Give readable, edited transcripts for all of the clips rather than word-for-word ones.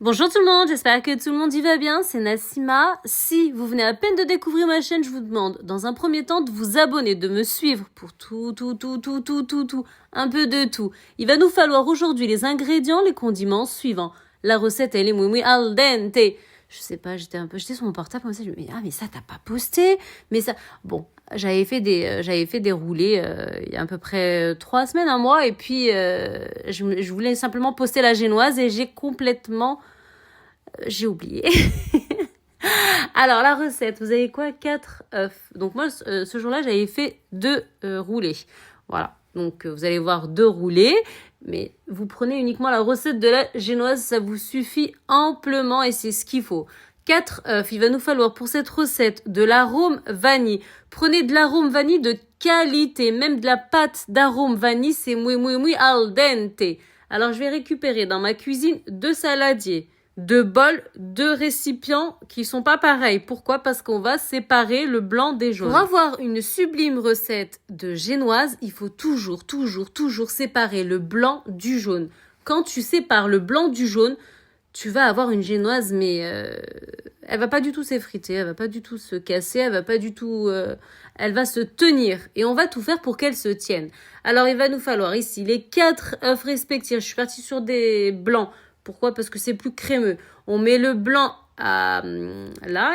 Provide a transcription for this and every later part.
Bonjour tout le monde, j'espère que tout le monde y va bien, c'est Nassima. Si vous venez à peine de découvrir ma chaîne, je vous demande dans un premier temps de vous abonner, de me suivre pour tout, un peu de tout. Il va nous falloir aujourd'hui les ingrédients, les condiments suivants. La recette, elle est mouimoui al dente. Je sais pas, j'étais sur mon portable comme ça, je me dis, ah mais ça t'as pas posté, mais ça... Bon, j'avais fait des roulés il y a à peu près 3 semaines, un mois, et puis je voulais simplement poster la génoise et j'ai oublié. Alors, la recette, vous avez quoi? 4 œufs. Donc, moi, ce jour-là, j'avais fait 2 roulés. Voilà. Donc, vous allez voir 2 roulés. Mais vous prenez uniquement la recette de la génoise. Ça vous suffit amplement et c'est ce qu'il faut. 4 œufs. Il va nous falloir pour cette recette de l'arôme vanille. Prenez de l'arôme vanille de qualité. Même de la pâte d'arôme vanille, c'est muy al dente. Alors, je vais récupérer dans ma cuisine 2 saladiers. 2 bols, 2 récipients qui sont pas pareils. Pourquoi? Parce qu'on va séparer le blanc des jaunes. Pour avoir une sublime recette de génoise, il faut toujours séparer le blanc du jaune. Quand tu sépares le blanc du jaune, tu vas avoir une génoise, mais elle va pas du tout s'effriter, elle va pas du tout se casser, elle va pas du tout... elle va se tenir et on va tout faire pour qu'elle se tienne. Alors, il va nous falloir ici les 4 œufs respectifs. Je suis partie sur des blancs. Pourquoi? Parce que c'est plus crémeux. On met le blanc là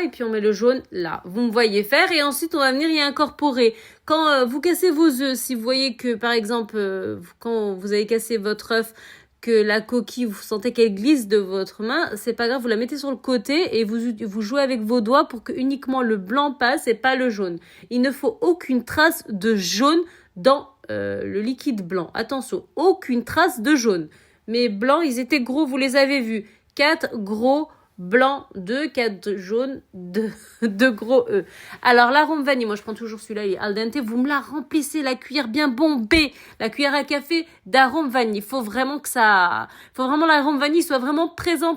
et puis on met le jaune là. Vous me voyez faire et ensuite on va venir y incorporer. Quand vous cassez vos œufs, si vous voyez que par exemple quand vous avez cassé votre œuf, que la coquille, vous sentez qu'elle glisse de votre main, c'est pas grave, vous la mettez sur le côté et vous jouez avec vos doigts pour que uniquement le blanc passe et pas le jaune. Il ne faut aucune trace de jaune dans le liquide blanc. Attention, aucune trace de jaune. Mes blancs, ils étaient gros, vous les avez vus. 4 gros blancs, 2, 4 jaunes, 2 gros œufs. Alors, l'arôme vanille, moi je prends toujours celui-là, il est al dente. Vous me la remplissez, la cuillère bien bombée, la cuillère à café d'arôme vanille. Il faut vraiment l'arôme vanille soit vraiment présent.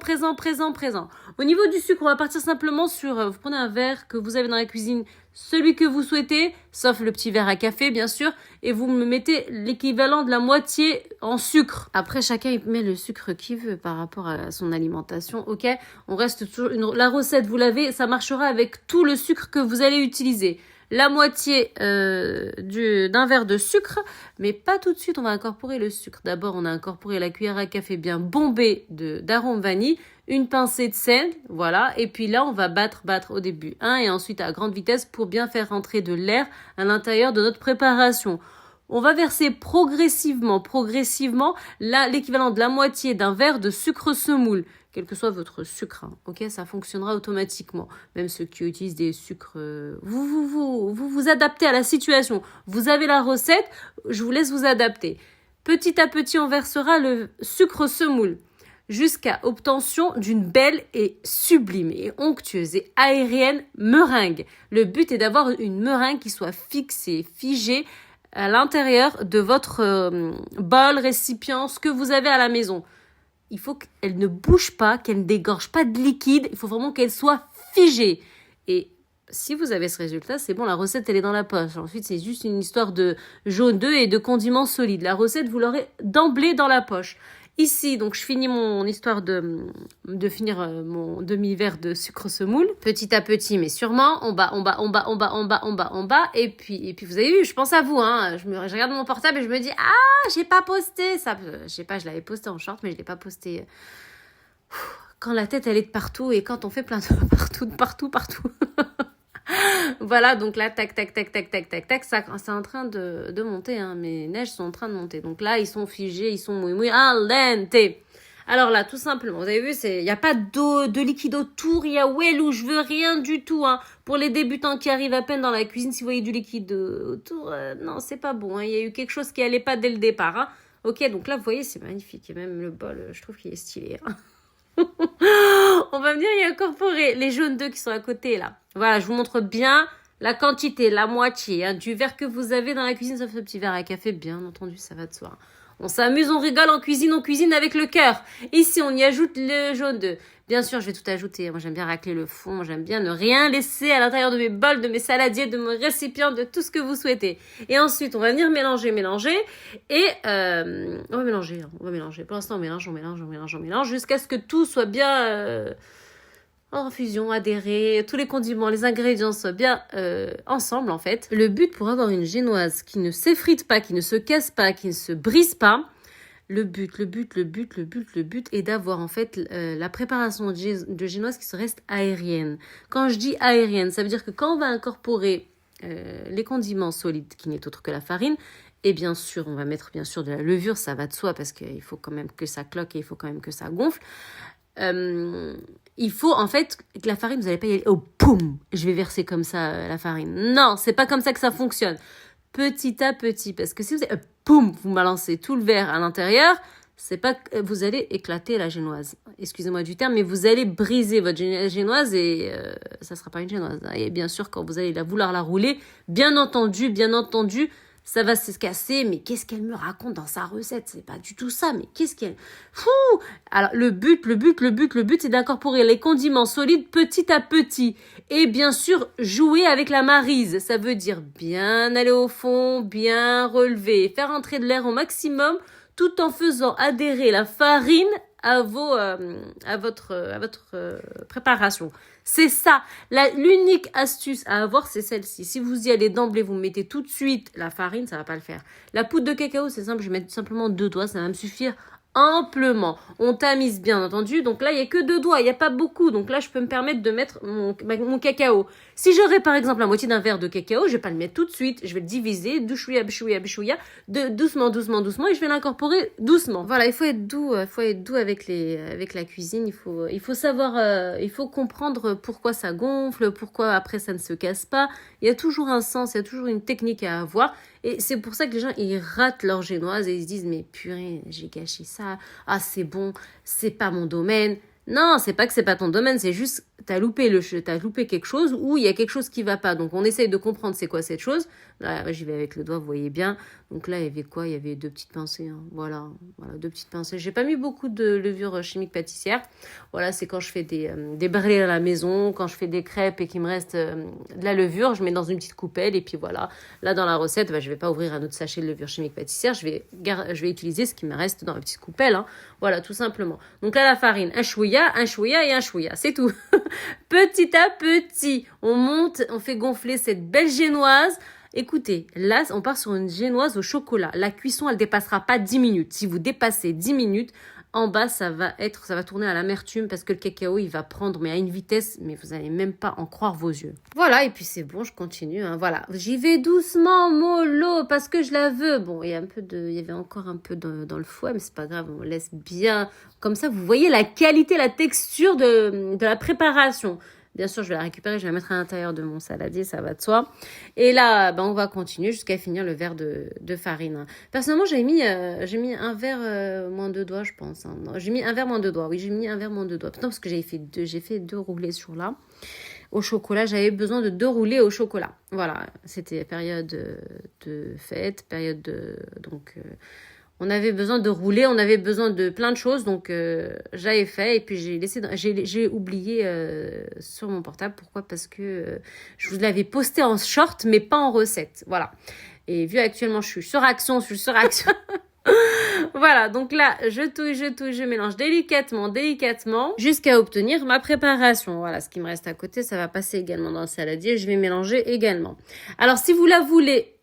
Au niveau du sucre, on va partir simplement sur, vous prenez un verre que vous avez dans la cuisine, celui que vous souhaitez, sauf le petit verre à café, bien sûr, et vous me mettez l'équivalent de la moitié en sucre. Après, chacun il met le sucre qu'il veut par rapport à son alimentation, ok? On reste toujours la recette, vous l'avez, ça marchera avec tout le sucre que vous allez utiliser. La moitié d'un verre de sucre, mais pas tout de suite, on va incorporer le sucre. D'abord, on a incorporé la cuillère à café bien bombée d'arôme vanille, une pincée de sel, voilà, et puis là, on va battre au début, et ensuite à grande vitesse pour bien faire rentrer de l'air à l'intérieur de notre préparation. On va verser progressivement, l'équivalent de la moitié d'un verre de sucre semoule, quel que soit votre sucre, ok, ça fonctionnera automatiquement. Même ceux qui utilisent des sucres, vous adaptez à la situation. Vous avez la recette, je vous laisse vous adapter. Petit à petit, on versera le sucre semoule jusqu'à obtention d'une belle et sublime et onctueuse et aérienne meringue. Le but est d'avoir une meringue qui soit fixée, figée à l'intérieur de votre bol, récipient, ce que vous avez à la maison. Il faut qu'elle ne bouge pas, qu'elle ne dégorge pas de liquide. Il faut vraiment qu'elle soit figée. Et si vous avez ce résultat, c'est bon, la recette, elle est dans la poche. Ensuite, c'est juste une histoire de jaune d'œuf et de condiments solides. La recette, vous l'aurez d'emblée dans la poche. Ici, donc, je finis mon histoire de finir mon demi-verre de sucre semoule. Petit à petit, mais sûrement. En bas. Et puis, vous avez vu, je pense à vous, Je regarde mon portable et je me dis, j'ai pas posté ça. Je sais pas, je l'avais posté en short, mais je l'ai pas posté. Quand la tête, elle est de partout et quand on fait plein de partout. Voilà, donc là, tac, ça, c'est en train de monter, mes neiges sont en train de monter. Donc là, ils sont figés, ils sont muy al dente. Alors là, tout simplement, vous avez vu, il n'y a pas de liquide autour, il y a Wellou, je veux rien du tout, Pour les débutants qui arrivent à peine dans la cuisine, si vous voyez du liquide autour, non, c'est pas bon, Il y a eu quelque chose qui allait pas dès le départ, Ok, donc là, vous voyez, c'est magnifique, et même le bol, je trouve qu'il est stylé, On va venir y incorporer les jaunes d'œufs qui sont à côté, là. Voilà, je vous montre bien la quantité, la moitié du verre que vous avez dans la cuisine, sauf ce petit verre à café, bien entendu, ça va de soi. On s'amuse, on rigole, on cuisine avec le cœur. Ici, on y ajoute le jaune d'œuf. Bien sûr, je vais tout ajouter. Moi, j'aime bien racler le fond. Moi, j'aime bien ne rien laisser à l'intérieur de mes bols, de mes saladiers, de mes récipients, de tout ce que vous souhaitez. Et ensuite, on va venir mélanger. Et on va mélanger. Pour l'instant, on mélange jusqu'à ce que tout soit bien en fusion, adhéré. Tous les condiments, les ingrédients soient bien ensemble, en fait. Le but pour avoir une génoise qui ne s'effrite pas, qui ne se casse pas, qui ne se brise pas, le but est d'avoir en fait la préparation de génoise qui se reste aérienne. Quand je dis aérienne, ça veut dire que quand on va incorporer les condiments solides, qui n'est autre que la farine, et bien sûr, on va mettre bien sûr de la levure, ça va de soi parce qu'il faut quand même que ça cloque et il faut quand même que ça gonfle. Il faut en fait que la farine, vous n'allez pas y aller, oh poum, je vais verser comme ça la farine. Non, c'est pas comme ça que ça fonctionne. Petit à petit, parce que si vous poum, vous balancez tout le verre à l'intérieur, c'est pas que vous allez éclater la génoise. Excusez-moi du terme, mais vous allez briser votre génoise et ça sera pas une génoise. Et bien sûr, quand vous allez vouloir la rouler, bien entendu, ça va se casser, mais qu'est-ce qu'elle me raconte dans sa recette? C'est pas du tout ça, mais qu'est-ce qu'elle... Fou! Alors, le but, c'est d'incorporer les condiments solides petit à petit. Et bien sûr, jouer avec la maryse. Ça veut dire bien aller au fond, bien relever, faire entrer de l'air au maximum, tout en faisant adhérer la farine à votre préparation. C'est ça. L'unique astuce à avoir, c'est celle-ci. Si vous y allez d'emblée, vous mettez tout de suite la farine, ça va pas le faire. La poudre de cacao, c'est simple, je vais mettre simplement 2 doigts, ça va me suffire amplement. On tamise bien entendu, donc là il y a que 2 doigts, il y a pas beaucoup, donc là je peux me permettre de mettre mon cacao. Si j'aurais par exemple la moitié d'un verre de cacao, je vais pas le mettre tout de suite, je vais le diviser, douchouya, doucement, et je vais l'incorporer doucement. Voilà, il faut être doux, avec la cuisine, il faut savoir, il faut comprendre pourquoi ça gonfle, pourquoi après ça ne se casse pas. Il y a toujours un sens, il y a toujours une technique à avoir. Et c'est pour ça que les gens, ils ratent leur génoise et ils se disent, mais purée, j'ai gâché ça. Ah, c'est bon, c'est pas mon domaine. Non, c'est pas que c'est pas ton domaine, c'est juste, t'as loupé quelque chose ou il y a quelque chose qui va pas. Donc, on essaye de comprendre c'est quoi cette chose. Là, j'y vais avec le doigt, vous voyez bien. Donc là, il y avait quoi? Il y avait 2 petites pincées. Hein. Voilà, 2 petites pincées. J'ai pas mis beaucoup de levure chimique pâtissière. Voilà, c'est quand je fais des brûlés à la maison, quand je fais des crêpes et qu'il me reste de la levure, je mets dans une petite coupelle et puis voilà. Là, dans la recette, je vais pas ouvrir un autre sachet de levure chimique pâtissière. Je vais utiliser ce qui me reste dans la petite coupelle. Hein. Voilà, tout simplement. Donc là, la farine, un chouïa et un chouïa. C'est tout. Petit à petit, on monte, on fait gonfler cette belle génoise. Écoutez, là, on part sur une génoise au chocolat. La cuisson, elle dépassera pas 10 minutes. Si vous dépassez 10 minutes, en bas, ça va tourner à l'amertume parce que le cacao, il va prendre, mais à une vitesse, mais vous n'allez même pas en croire vos yeux. Voilà, et puis c'est bon, je continue. Hein, voilà, j'y vais doucement, mollo, parce que je la veux. Bon, il y avait encore un peu dans le fouet, mais c'est pas grave, on laisse bien. Comme ça, vous voyez la qualité, la texture de la préparation. Bien sûr, je vais la récupérer, je vais la mettre à l'intérieur de mon saladier, ça va de soi. Et là, on va continuer jusqu'à finir le verre de farine. Personnellement, j'ai mis un verre moins 2 doigts, je pense. Hein. Non, j'ai mis un verre moins 2 doigts. Oui, j'ai mis un verre moins 2 doigts. Non, parce que j'ai fait 2 roulés sur là. Au chocolat, j'avais besoin de 2 roulés au chocolat. Voilà, c'était période de fête, on avait besoin de rouler, on avait besoin de plein de choses, donc j'avais fait et puis j'ai oublié sur mon portable. Pourquoi? Parce que je vous l'avais posté en short, mais pas en recette. Voilà. Et vu actuellement, je suis sur action. Voilà, donc là, je touille, je mélange délicatement, jusqu'à obtenir ma préparation. Voilà, ce qui me reste à côté, ça va passer également dans le saladier. Je vais mélanger également. Alors, si vous la voulez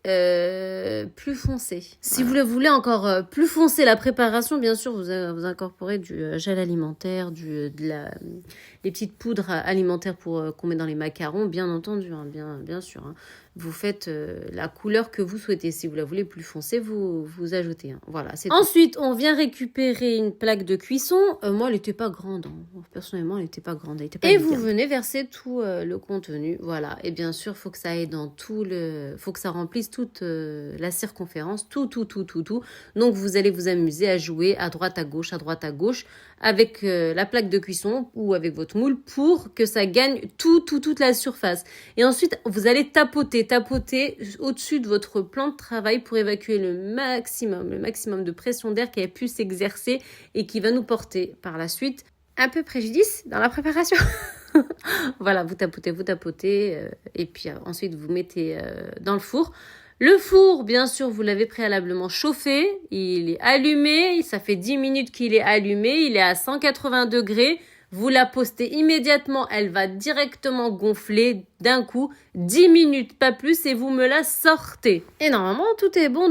plus foncée, si vous la voulez encore plus foncée, la préparation, bien sûr, vous incorporez du gel alimentaire, les petites poudres alimentaires qu'on met dans les macarons, bien entendu, hein, bien sûr. Hein. Vous faites la couleur que vous souhaitez. Si vous la voulez plus foncée, vous ajoutez. Hein. Voilà, c'est Ensuite, on vient récupérer une plaque de cuisson. Moi, elle n'était pas grande. Hein. Personnellement, elle n'était pas grande. Et vous venez verser tout le contenu. Voilà. Et bien sûr, il faut que ça aille dans faut que ça remplisse toute la circonférence. Tout. Donc, vous allez vous amuser à jouer à droite, à gauche, avec la plaque de cuisson ou avec votre moule pour que ça gagne toute la surface. Et ensuite, vous allez tapoter au-dessus de votre plan de travail pour évacuer le maximum de pression d'air qui a pu s'exercer et qui va nous porter par la suite un peu préjudice dans la préparation. Voilà, vous tapotez et puis ensuite vous mettez dans le four. Le four, bien sûr, vous l'avez préalablement chauffé, il est allumé, ça fait 10 minutes qu'il est allumé, il est à 180 degrés. Vous la postez immédiatement, elle va directement gonfler d'un coup, 10 minutes, pas plus, et vous me la sortez. Et normalement, tout est bon.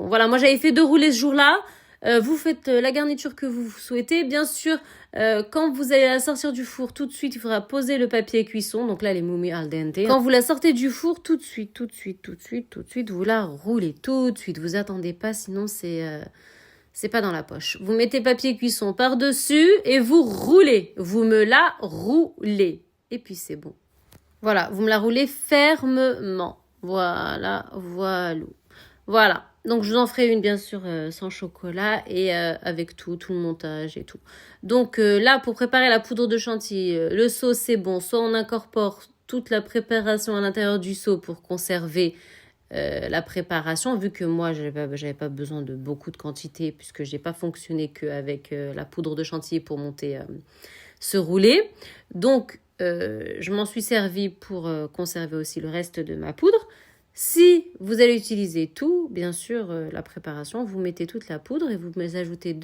Voilà, moi j'avais fait 2 roulés ce jour-là. Vous faites la garniture que vous souhaitez. Bien sûr, quand vous allez la sortir du four, tout de suite, il faudra poser le papier cuisson. Donc là, les moumi al dente. Quand vous la sortez du four, tout de suite, vous la roulez. Tout de suite, vous attendez pas, sinon c'est pas dans la poche. Vous mettez papier cuisson par-dessus et vous roulez. Vous me la roulez. Et puis c'est bon. Voilà, vous me la roulez fermement. Voilà. Donc, je vous en ferai une, bien sûr, sans chocolat et avec tout le montage et tout. Donc, là, pour préparer la poudre de chantilly, le seau, c'est bon. Soit on incorpore toute la préparation à l'intérieur du seau pour conserver la préparation, vu que moi, j'avais pas besoin de beaucoup de quantité puisque je n'ai pas fonctionné qu'avec la poudre de chantilly pour monter ce roulé. Donc, je m'en suis servi pour conserver aussi le reste de ma poudre. Si vous allez utiliser tout, bien sûr, la préparation, vous mettez toute la poudre et vous ajoutez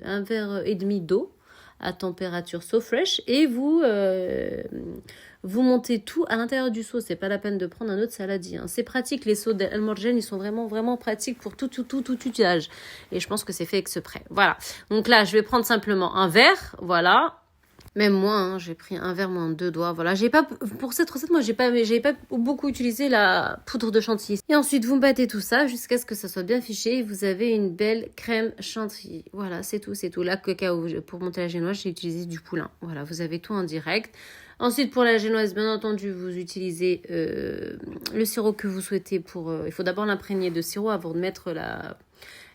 un verre et demi d'eau à température so fresh et vous montez tout à l'intérieur du seau. C'est pas la peine de prendre un autre saladier. C'est pratique, les seaux d'Al Morjan, ils sont vraiment pratiques pour tout usage. Et je pense que c'est fait exprès. Voilà. Donc là, je vais prendre simplement un verre, voilà. Même moi, j'ai pris un verre moins de 2 doigts. Voilà, pour cette recette, moi, j'avais pas beaucoup utilisé la poudre de chantilly. Et ensuite, vous battez tout ça jusqu'à ce que ça soit bien fiché et vous avez une belle crème chantilly. Voilà, c'est tout. Là, cacao, pour monter la génoise, j'ai utilisé du poulain. Voilà, vous avez tout en direct. Ensuite, pour la génoise, bien entendu, vous utilisez le sirop que vous souhaitez il faut d'abord l'imprégner de sirop avant de mettre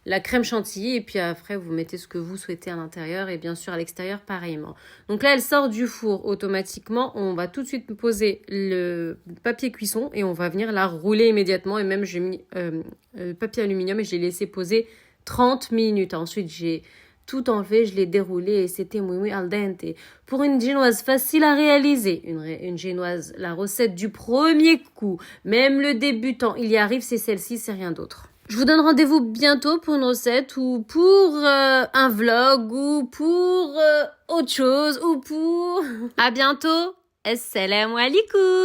la crème chantilly et puis après vous mettez ce que vous souhaitez à l'intérieur et bien sûr à l'extérieur pareillement. Donc là elle sort du four automatiquement, on va tout de suite poser le papier cuisson et on va venir la rouler immédiatement et même j'ai mis papier aluminium et j'ai laissé poser 30 minutes. Ensuite j'ai tout enlevé, je l'ai déroulé et c'était moui al dente. Pour une génoise facile à réaliser, une génoise, la recette du premier coup, même le débutant, il y arrive, c'est celle-ci, c'est rien d'autre. Je vous donne rendez-vous bientôt pour une recette ou pour un vlog ou pour autre chose ou pour... À bientôt. Assalamu alaikum.